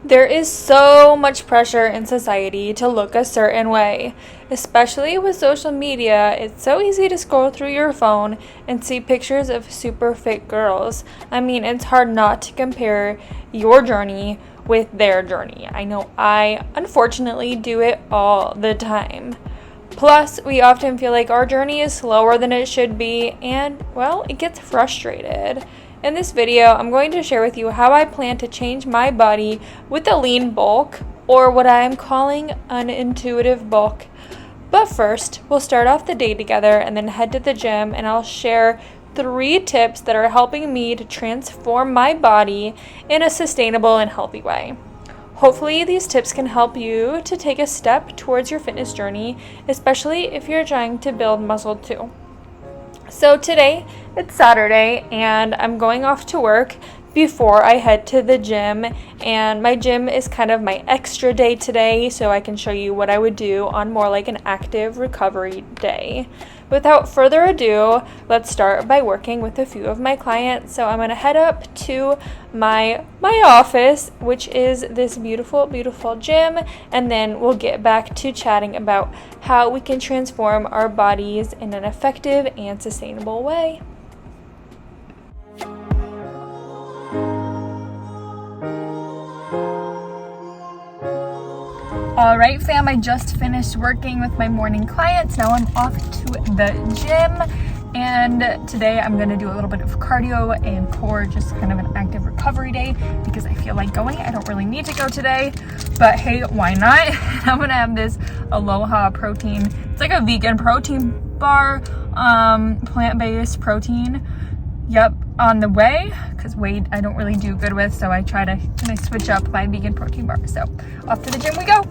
There is so much pressure in society to look a certain way. Especially with social media, it's so easy to scroll through your phone and see pictures of super fit girls. I mean, it's hard not to compare your journey with their journey. I know I unfortunately do it all the time. Plus, we often feel like our journey is slower than it should be, and, well, it gets frustrated. In this video, I'm going to share with you how I plan to change my body with a lean bulk, or what I am calling an intuitive bulk. But first, we'll start off the day together and then head to the gym, and I'll share 3 tips that are helping me to transform my body in a sustainable and healthy way. Hopefully, these tips can help you to take a step towards your fitness journey, especially if you're trying to build muscle too. So today, it's Saturday, and I'm going off to work before I head to the gym, and my gym is kind of my extra day today, so I can show you what I would do on more like an active recovery day. Without further ado, let's start by working with a few of my clients. So I'm going to head up to my office, which is this beautiful, beautiful gym, and then we'll get back to chatting about how we can transform our bodies in an effective and sustainable way. Alright fam, I just finished working with my morning clients. Now I'm off to the gym, and today I'm going to do a little bit of cardio and core, just kind of an active recovery day because I feel like going. I don't really need to go today, but hey, why not? I'm going to have this Aloha protein. It's like a vegan protein bar, plant-based protein. Yep, on the way, because weight I don't really do good with, so I try to switch up my vegan protein bar. So off to the gym we go.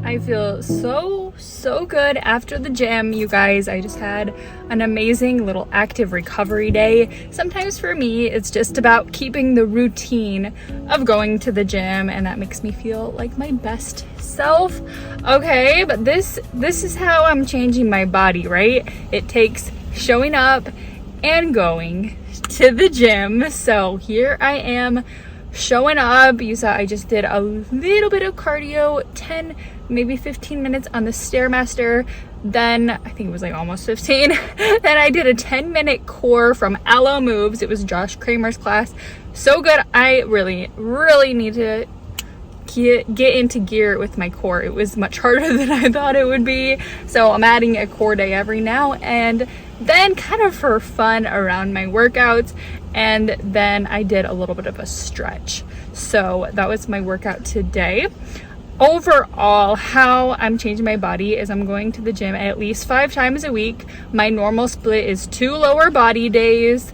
I feel so good after the gym, you guys. I just had an amazing little active recovery day. Sometimes for me, it's just about keeping the routine of going to the gym, and that makes me feel like my best self. Okay, but this is how I'm changing my body, right? It takes showing up and going to the gym. So here I am showing up. You saw I just did a little bit of cardio, 10 maybe 15 minutes on the Stairmaster. Then I think it was like almost 15. Then I did a 10-minute core from Aloe Moves. It was Josh Kramer's class. So good. I really need to get into gear with my core. It was much harder than I thought it would be. So I'm adding a core day every now and then kind of for fun around my workouts, and then I did a little bit of a stretch. So that was my workout today. Overall, how I'm changing my body is I'm going to the gym at least 5 times a week. My normal split is 2 lower body days,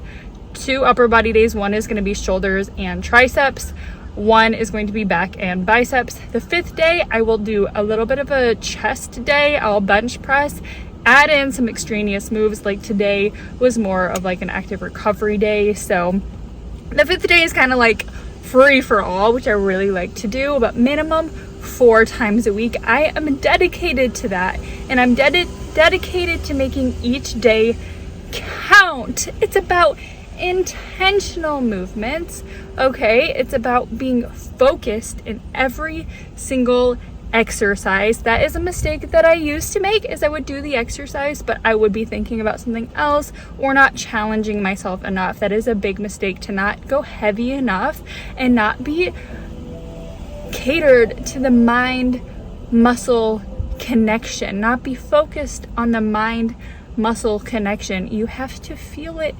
2 upper body days. One is going to be shoulders and triceps. One is going to be back and biceps. The 5th day, I will do a little bit of a chest day. I'll bench press, add in some extraneous moves. Like today was more of like an active recovery day. So the 5th day is kind of like free for all, which I really like to do, but minimum 4 times a week. I am dedicated to that, and I'm dedicated to making each day count. It's about intentional movements, okay? It's about being focused in every single exercise. That is a mistake that I used to make, is I would do the exercise, but I would be thinking about something else or not challenging myself enough. That is a big mistake, to not go heavy enough and not be catered to the mind muscle connection, not be focused on the mind muscle connection. You have to feel it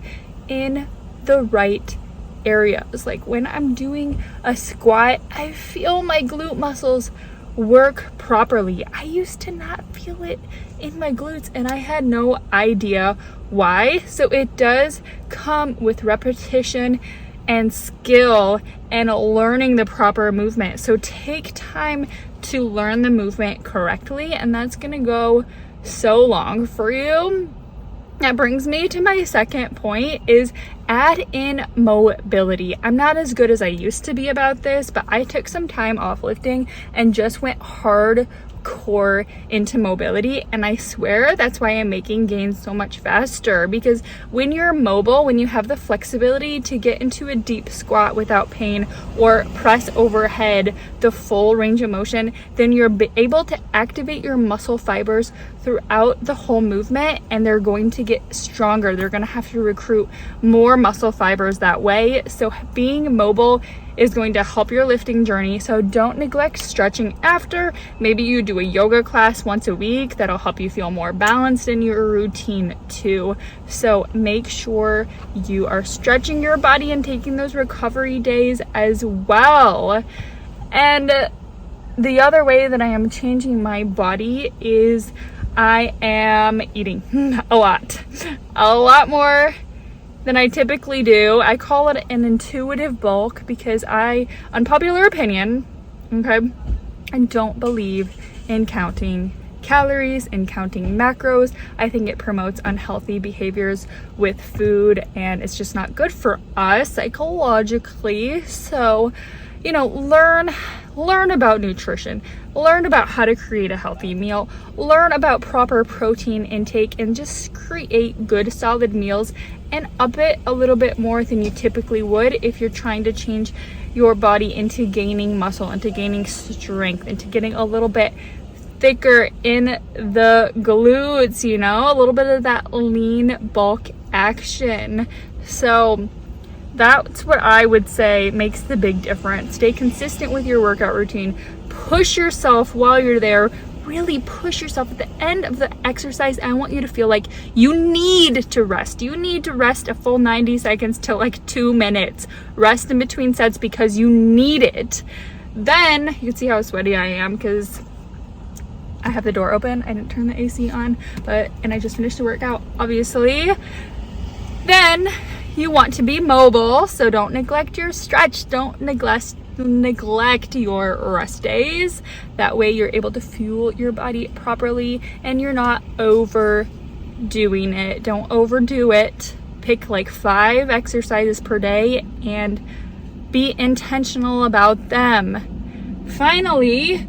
in the right areas. Like when I'm doing a squat, I feel my glute muscles work properly. I used to not feel it in my glutes, and I had no idea why. So it does come with repetition and skill and learning the proper movement. So take time to learn the movement correctly, and that's gonna go so long for you. That brings me to my second point, is add in mobility. I'm not as good as I used to be about this, but I took some time off lifting and just went hardcore into mobility, and I swear that's why I'm making gains so much faster. Because when you're mobile, when you have the flexibility to get into a deep squat without pain or press overhead the full range of motion, then you're able to activate your muscle fibers throughout the whole movement, and they're going to get stronger. They're going to have to recruit more muscle fibers that way. So being mobile is going to help your lifting journey. So don't neglect stretching after. Maybe you do a yoga class once a week. That'll help you feel more balanced in your routine too. So make sure you are stretching your body and taking those recovery days as well. And the other way that I am changing my body is I am eating a lot more than I typically do. I call it an intuitive bulk because unpopular opinion, okay, I don't believe in counting calories and counting macros. I think it promotes unhealthy behaviors with food, and it's just not good for us psychologically. So, learn about nutrition, learn about how to create a healthy meal, learn about proper protein intake, and just create good solid meals and up it a little bit more than you typically would if you're trying to change your body into gaining muscle, into gaining strength, into getting a little bit thicker in the glutes, a little bit of that lean bulk action. So that's what I would say makes the big difference. Stay consistent with your workout routine. Push yourself while you're there. Really push yourself at the end of the exercise. I want you to feel like you need to rest. You need to rest a full 90 seconds to like 2 minutes. Rest in between sets because you need it. Then you can see how sweaty I am because I have the door open. I didn't turn the AC on, and I just finished the workout, obviously. Then you want to be mobile, so don't neglect your stretch. Don't neglect your rest days. That way you're able to fuel your body properly and you're not overdoing it. Don't overdo it. Pick like 5 exercises per day and be intentional about them. Finally,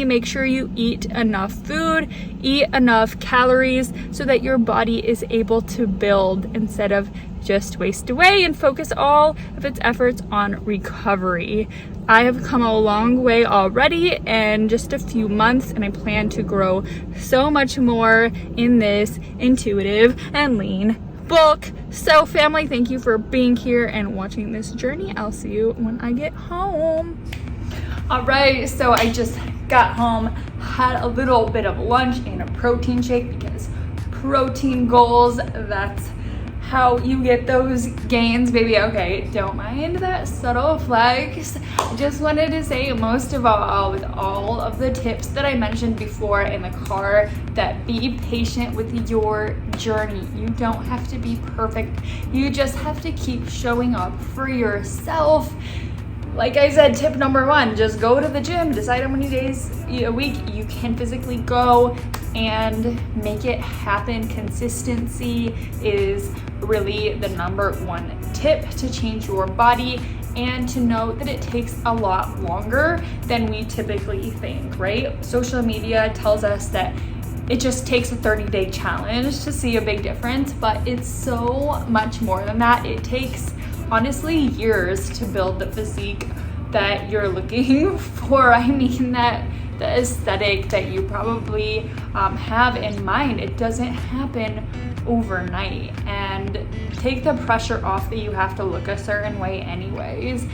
make sure you eat enough food, eat enough calories so that your body is able to build instead of just waste away and focus all of its efforts on recovery. I have come a long way already in just a few months, and I plan to grow so much more in this intuitive and lean bulk. So family, thank you for being here and watching this journey. I'll see you when I get home. All right, so I just got home, had a little bit of lunch and a protein shake because protein goals. That's how you get those gains, baby. Okay, don't mind that subtle flex. I just wanted to say, most of all, with all of the tips that I mentioned before in the car, that be patient with your journey. You don't have to be perfect. You just have to keep showing up for yourself. Like I said, tip number one, just go to the gym, decide how many days a week you can physically go and make it happen. Consistency is really the number one tip to change your body, and to know that it takes a lot longer than we typically think, right? Social media tells us that it just takes a 30-day challenge to see a big difference, but it's so much more than that. It takes, honestly, years to build the physique that you're looking for. I mean, that the aesthetic that you probably have in mind, it doesn't happen overnight. And take the pressure off that you have to look a certain way anyways.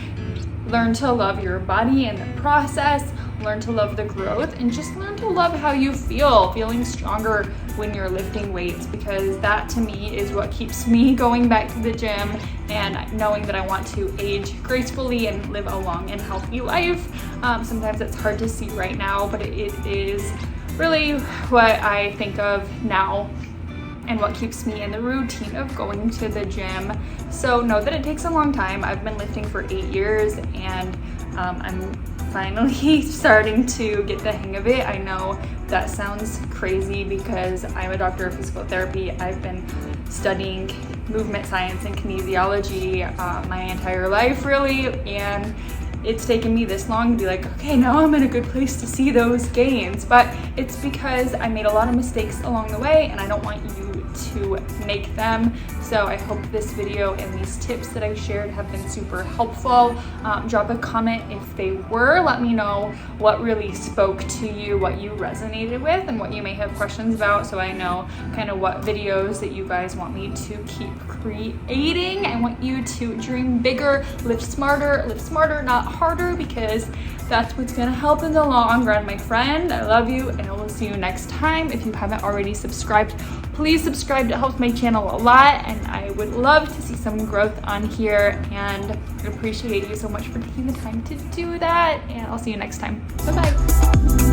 Learn to love your body in the process, learn to love the growth, and just learn to love how you feel, feeling stronger when you're lifting weights, because that to me is what keeps me going back to the gym and knowing that I want to age gracefully and live a long and healthy life. Sometimes it's hard to see right now, but it is really what I think of now and what keeps me in the routine of going to the gym. So know that it takes a long time. I've been lifting for 8 years, and I'm finally starting to get the hang of it. I know that sounds crazy because I'm a doctor of physical therapy. I've been studying movement science and kinesiology my entire life, really, and it's taken me this long to be like, okay, now I'm in a good place to see those gains. But it's because I made a lot of mistakes along the way, and I don't want you to make them. So I hope this video and these tips that I shared have been super helpful. Drop a comment if they were. Let me know what really spoke to you, what you resonated with, and what you may have questions about, so I know kind of what videos that you guys want me to keep creating. I want you to dream bigger, live smarter, not harder, because that's what's gonna help in the long run, my friend. I love you, and I will see you next time. If you haven't already subscribed, please subscribe. It helps my channel a lot, and I would love to see some growth on here, and I appreciate you so much for taking the time to do that, and I'll see you next time. Bye-bye.